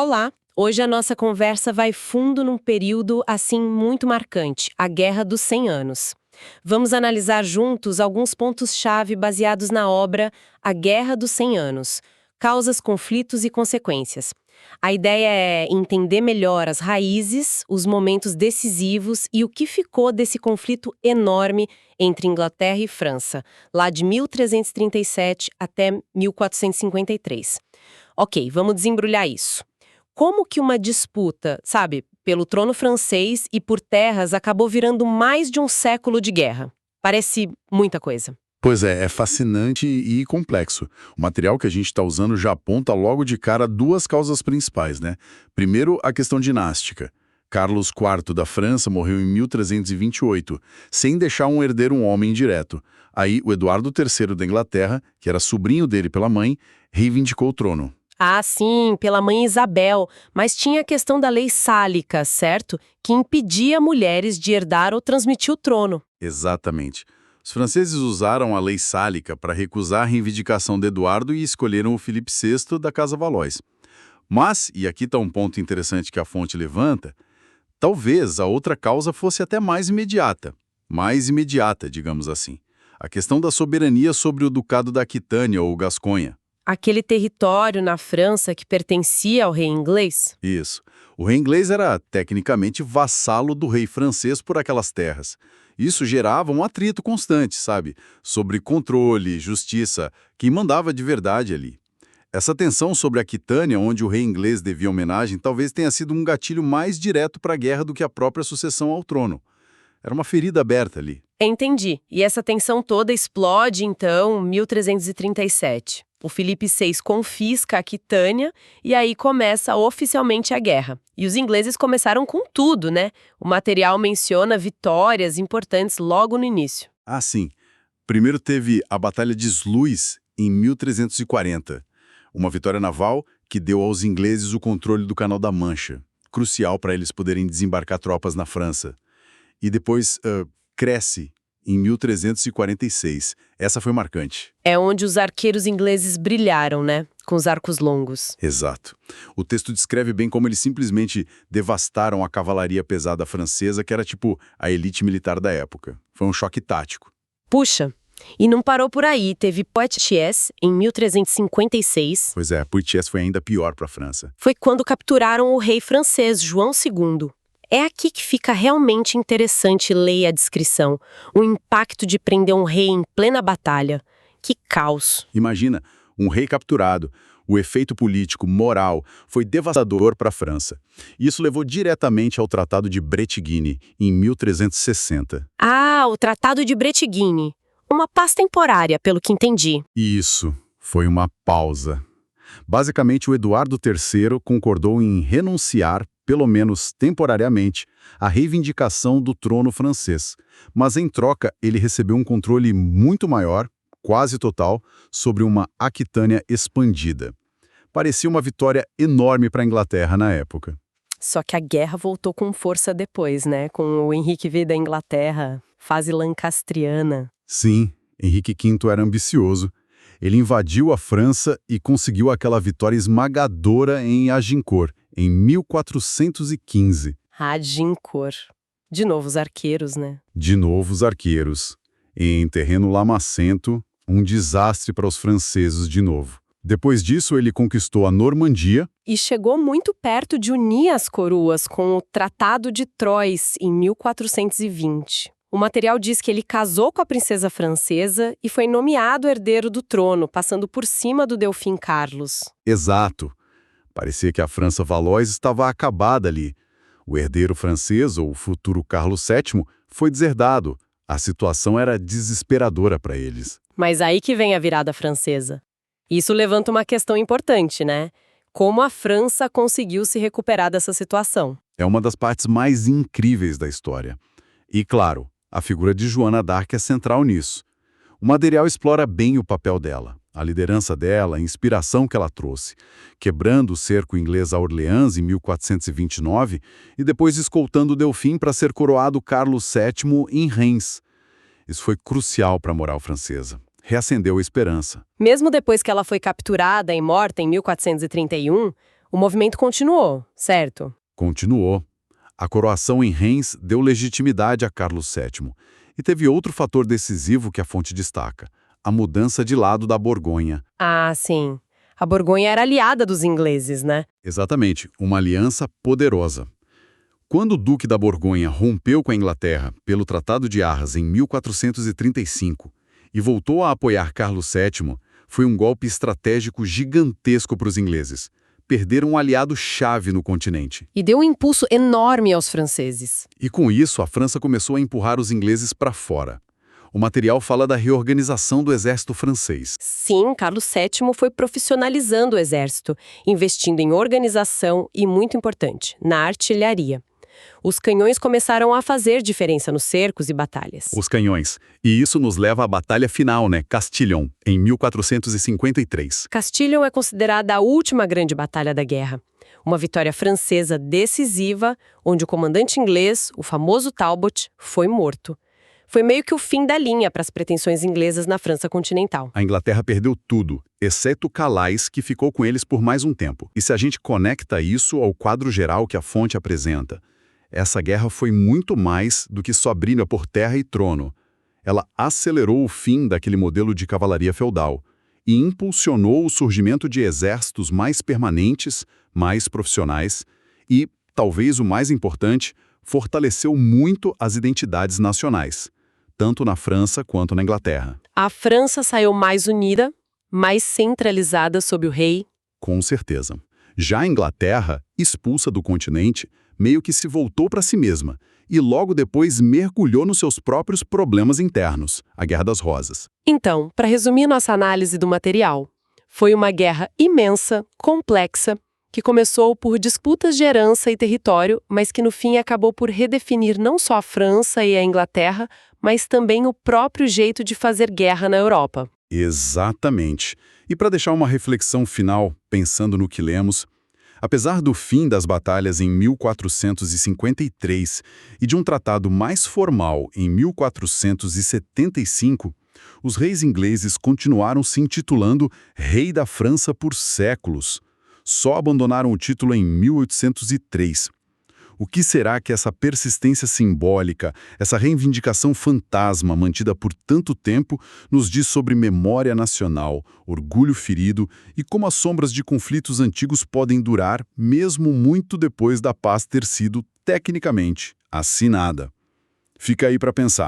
Olá! Hoje a nossa conversa vai fundo num período, assim, muito marcante, a Guerra dos 100 Anos. Vamos analisar juntos alguns pontos-chave baseados na obra A Guerra dos 100 Anos, causas, conflitos e consequências. A ideia é entender melhor as raízes, os momentos decisivos e o que ficou desse conflito enorme entre Inglaterra e França, lá de 1337 até 1453. Ok, vamos desembrulhar isso. Como que uma disputa, sabe, pelo trono francês e por terras acabou virando mais de um século de guerra? Parece muita coisa. Pois é fascinante e complexo. O material que a gente está usando já aponta logo de cara duas causas principais, né? Primeiro, a questão dinástica. Carlos IV da França morreu em 1328, sem deixar um herdeiro, um homem direto. Aí, o Eduardo III da Inglaterra, que era sobrinho dele pela mãe, reivindicou o trono. Ah, sim, pela mãe Isabel, mas tinha a questão da lei sálica, certo? Que impedia mulheres de herdar ou transmitir o trono. Exatamente. Os franceses usaram a lei sálica para recusar a reivindicação de Eduardo e escolheram o Filipe VI da Casa Valois. Mas, e aqui está um ponto interessante que a fonte levanta, talvez a outra causa fosse até mais imediata, digamos assim. A questão da soberania sobre o Ducado da Aquitânia ou Gasconha. Aquele território na França que pertencia ao rei inglês? Isso. O rei inglês era tecnicamente vassalo do rei francês por aquelas terras. Isso gerava um atrito constante, sabe? Sobre controle, justiça, quem mandava de verdade ali. Essa tensão sobre a Aquitânia, onde o rei inglês devia homenagem, talvez tenha sido um gatilho mais direto para a guerra do que a própria sucessão ao trono. Era uma ferida aberta ali. Entendi. E essa tensão toda explode, então, em 1337. O Filipe VI confisca a Aquitânia e aí começa oficialmente a guerra. E os ingleses começaram com tudo, né? O material menciona vitórias importantes logo no início. Ah, sim. Primeiro teve a Batalha de Sluis, em 1340. Uma vitória naval que deu aos ingleses o controle do Canal da Mancha, crucial para eles poderem desembarcar tropas na França. E depois, Crécy, em 1346. Essa foi marcante. É onde os arqueiros ingleses brilharam, né? Com os arcos longos. Exato. O texto descreve bem como eles simplesmente devastaram a cavalaria pesada francesa, que era tipo a elite militar da época. Foi um choque tático. Puxa, e não parou por aí. Teve Poitiers, em 1356. Pois é, Poitiers foi ainda pior para a França. Foi quando capturaram o rei francês, João II. É aqui que fica realmente interessante ler a descrição. O impacto de prender um rei em plena batalha. Que caos. Imagina, um rei capturado. O efeito político, moral, foi devastador para a França. Isso levou diretamente ao Tratado de Bretigny, em 1360. Ah, o Tratado de Bretigny. Uma paz temporária, pelo que entendi. Isso, foi uma pausa. Basicamente, o Eduardo III concordou em renunciar, pelo menos temporariamente, à reivindicação do trono francês. Mas, em troca, ele recebeu um controle muito maior, quase total, sobre uma Aquitânia expandida. Parecia uma vitória enorme para a Inglaterra na época. Só que a guerra voltou com força depois, né? Com o Henrique V da Inglaterra, fase lancastriana. Sim, Henrique V era ambicioso. Ele invadiu a França e conseguiu aquela vitória esmagadora em Agincourt, em 1415. Agincourt. De novo os arqueiros, né? De novo os arqueiros. Em terreno lamacento, um desastre para os franceses de novo. Depois disso, ele conquistou a Normandia. E chegou muito perto de unir as coroas com o Tratado de Troyes, em 1420. O material diz que ele casou com a princesa francesa e foi nomeado herdeiro do trono, passando por cima do Delfim Carlos. Exato. Parecia que a França Valois estava acabada ali. O herdeiro francês, ou o futuro Carlos VII, foi deserdado. A situação era desesperadora para eles. Mas aí que vem a virada francesa. Isso levanta uma questão importante, né? Como a França conseguiu se recuperar dessa situação? É uma das partes mais incríveis da história. E, claro, a figura de Joana d'Arc é central nisso. O material explora bem o papel dela, a liderança dela, a inspiração que ela trouxe, quebrando o cerco inglês a Orleans em 1429 e depois escoltando o Delfim para ser coroado Carlos VII em Reims. Isso foi crucial para a moral francesa. Reacendeu a esperança. Mesmo depois que ela foi capturada e morta em 1431, o movimento continuou, certo? Continuou. A coroação em Reims deu legitimidade a Carlos VII. E teve outro fator decisivo que a fonte destaca: a mudança de lado da Borgonha. Ah, sim. A Borgonha era aliada dos ingleses, né? Exatamente, uma aliança poderosa. Quando o Duque da Borgonha rompeu com a Inglaterra pelo Tratado de Arras em 1435 e voltou a apoiar Carlos VII, foi um golpe estratégico gigantesco para os ingleses. Perderam um aliado-chave no continente. E deu um impulso enorme aos franceses. E com isso, a França começou a empurrar os ingleses para fora. O material fala da reorganização do exército francês. Sim, Carlos VII foi profissionalizando o exército, investindo em organização e, muito importante, na artilharia. Os canhões começaram a fazer diferença nos cercos e batalhas. Os canhões. E isso nos leva à batalha final, Castillon, em 1453. Castillon é considerada a última grande batalha da guerra. Uma vitória francesa decisiva, onde o comandante inglês, o famoso Talbot, foi morto. Foi meio que o fim da linha para as pretensões inglesas na França continental. A Inglaterra perdeu tudo, exceto Calais, que ficou com eles por mais um tempo. E se a gente conecta isso ao quadro geral que a fonte apresenta, essa guerra foi muito mais do que só briga por terra e trono. Ela acelerou o fim daquele modelo de cavalaria feudal e impulsionou o surgimento de exércitos mais permanentes, mais profissionais e, talvez o mais importante, fortaleceu muito as identidades nacionais, tanto na França quanto na Inglaterra. A França saiu mais unida, mais centralizada sob o rei. Com certeza. Já a Inglaterra, expulsa do continente, meio que se voltou para si mesma e logo depois mergulhou nos seus próprios problemas internos, a Guerra das Rosas. Então, para resumir nossa análise do material, foi uma guerra imensa, complexa, que começou por disputas de herança e território, mas que no fim acabou por redefinir não só a França e a Inglaterra, mas também o próprio jeito de fazer guerra na Europa. Exatamente. E para deixar uma reflexão final, pensando no que lemos, apesar do fim das batalhas em 1453 e de um tratado mais formal em 1475, os reis ingleses continuaram se intitulando Rei da França por séculos. Só abandonaram o título em 1803. O que será que essa persistência simbólica, essa reivindicação fantasma mantida por tanto tempo, nos diz sobre memória nacional, orgulho ferido e como as sombras de conflitos antigos podem durar mesmo muito depois da paz ter sido, tecnicamente, assinada? Fica aí para pensar.